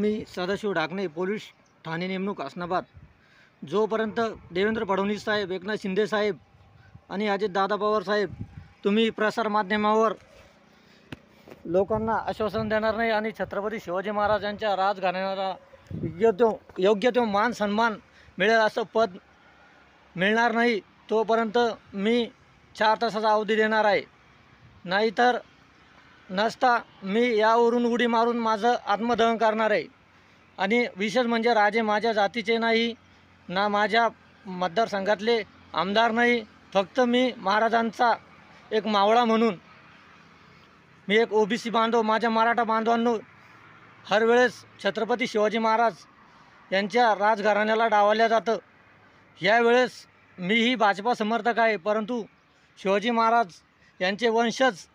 मी Sadashiv Dhakane, police Thane नेमणूक हसनाबाद। जोपर्यंत देवेंद्र फडणवीस साहेब, एकनाथ शिंदे साहेब आणि अजितदादा पवार साहेब तुम्ही प्रसार माध्यमावर लोकांना आश्वासन देणार नाही आणि छत्रपती शिवाजी महाराजांच्या राजघराण्याला योग्य तो मान सन्मान मिळेल असं पद मिळणार नाही, तोपर्यंत मी 4 तासाचा अवधी देणार आहे। नाहीतर नसता मी यावरून उडी मारून माझं आत्मदहन करणार आहे। आणि विशेष म्हणजे राजे माझ्या जातीचे नाही, ना माझ्या मतदारसंघातले आमदार नाही, फक्त मी महाराजांचा एक मावळा म्हणून मी एक ओबीसी बांधव, माझ्या मराठा बांधवांनो हर वेळेस छत्रपती शिवाजी महाराज यांच्या राजघराण्याला डावललं जातं। यावेळेस मीही भाजपा समर्थक आहे, परंतु शिवाजी महाराज यांचे वंशज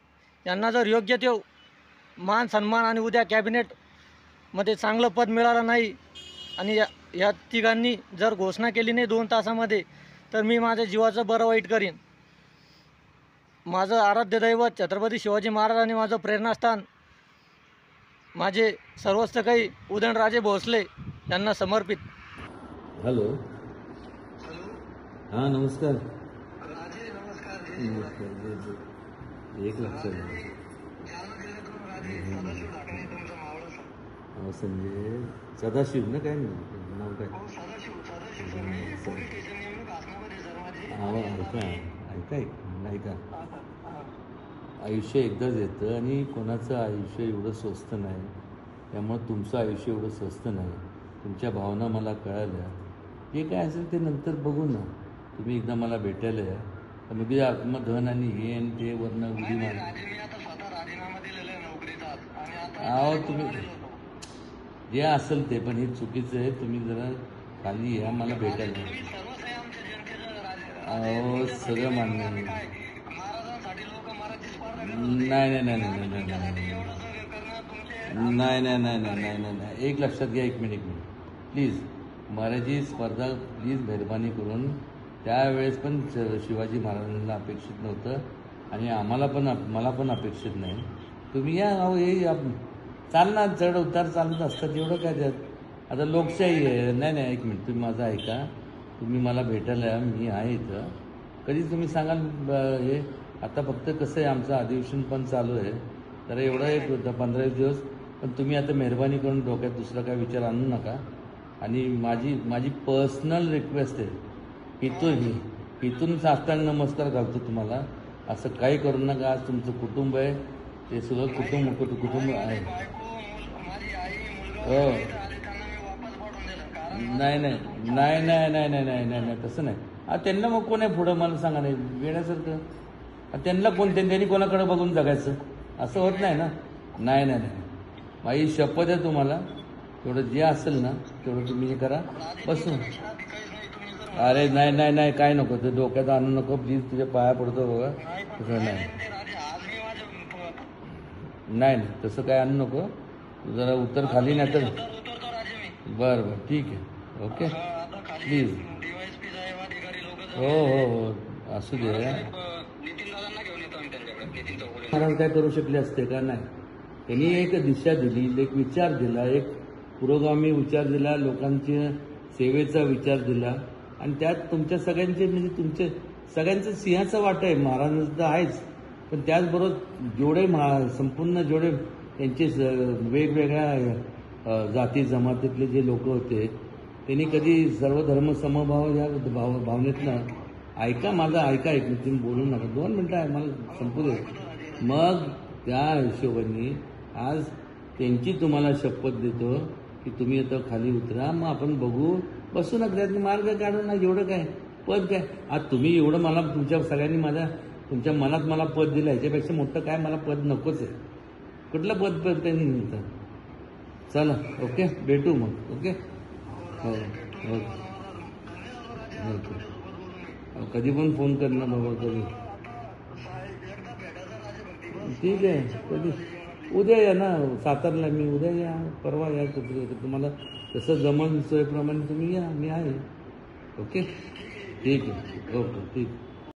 यांना जर योग्य तो मान सन्मान आणि उद्या कॅबिनेटमध्ये चांगलं पद मिळालं नाही आणि या तिघांनी जर घोषणा केली नाही 2 तासामध्ये, तर मी माझ्या जीवाचं बरं वाईट करीन। माझं आराध्य दैवत छत्रपती शिवाजी महाराज आणि माझं प्रेरणास्थान माझे सर्वस्व काही उदयनराजे भोसले यांना समर्पित। हॅलो हां नमस्कार। राजे नमस्कार। एक लक्षात संजय सदाशिव ना काय नाव काय? ऐका आयुष्य एकदाच येतं आणि कोणाचं आयुष्य एवढं स्वस्त नाही, त्यामुळे तुमचं आयुष्य एवढं स्वस्त नाही। तुमच्या भावना मला कळाल्या, जे काय असेल ते नंतर बघू ना। तुम्ही एकदा मला भेटायला या, मग आत्मदहन आणि हे आणि ते वरनं उडी मार। अहो तुम्ही जे असेल ते, पण हे चुकीचं आहे। तुम्ही जरा खाली या, मला भेटायला। अहो सगळं मान्य आहे। नाही एक लक्षात घ्या, एक मिनिट प्लीज। मराठी स्पर्धा प्लीज मेहरबानी करून, त्यावेळेस पण शिवाजी महाराजांना अपेक्षित नव्हतं आणि मला पण अपेक्षित नाही। तुम्ही या, अहो हे चालणार, चढ उतार चालत असतात, एवढं काय त्यात। आता लोकशाही आहे। नाही एक मिनिट, तुम्ही माझं ऐका। तुम्ही मला भेटायला या, मी आहे इथं। कधी तुम्ही सांगाल हे आता फक्त कसं आहे, आमचं अधिवेशन पण चालू आहे, तर एवढं एक 15 दिवस, पण तुम्ही आता मेहरबानी करून डोक्यात दुसरा काय विचार आणू नका। आणि माझी पर्सनल रिक्वेस्ट आहे, इथून साष्टांग नमस्कार घालतो तुम्हाला। असं काही करू नका। आज तुमचं कुटुंब आहे, ते सगळं कुटुंब आहे। हो नाही तसं नाही। त्यांना मग कोण आहे पुढं, मला सांगा। नाही वेळासारखं त्यांना कोण, त्यांनी कोणाकडे बघून जगायचं, असं होत नाही ना। नाही माझी शपथ आहे तुम्हाला, तेवढं जे असेल ना तेवढं तुम्ही हे करा, बसून। अरे नाही काय नको, ते डोक्यात आणू नको प्लीज, तुझ्या पाया पडतो बघा। तसं नाही तसं काय आणू नको, जरा उत्तर खाली नाही तर। बरं ठीक आहे, ओके प्लीज। हो असू दे। महाराज काय करू शकले असते का? नाही, त्यांनी एक दिशा दिली, एक विचार दिला, एक पुरोगामी विचार दिला, लोकांच्या सेवेचा विचार दिला, आणि त्यात तुमच्या सगळ्यांचे म्हणजे तुमचे सगळ्यांचं सिंहाचा वाटा आहे। महाराजांचं तर आहेच, पण त्याचबरोबर जेवढे संपूर्ण जेवढे त्यांचे वेगवेगळ्या जाती जमातीतले जे लोक होते, त्यांनी कधी सर्वधर्म समभाव या भावनेतनं ऐका एक तुम्ही बोलू नका, 2 मिनटं आहे, मला संपू दे। मग त्या हिशोबाने आज त्यांची तुम्हाला शपथ देतो की तुम्ही आता खाली उतरा, मग आपण बघू, बसू नका, त्यातून मार्ग काढू ना। एवढं काय पद काय, आज तुम्ही एवढं मला तुमच्या सगळ्यांनी तुमच्या मनात मला पद दिलं, ह्याच्यापेक्षा मोठं काय मला पद नकोच आहे। कुठलं पद त्यांनी मिळतं? चला ओके, भेटू मग। ओके हो कधी पण फोन कर ना बाबा, कधी। ठीक आहे, कधी उद्या या ना सातारला, मी उद्या या, परवा या, तुम्हाला जसं जमन सोयीप्रमाणे तुम्ही या, मी आहे। ओके ठीक आहे, ओके ठीक।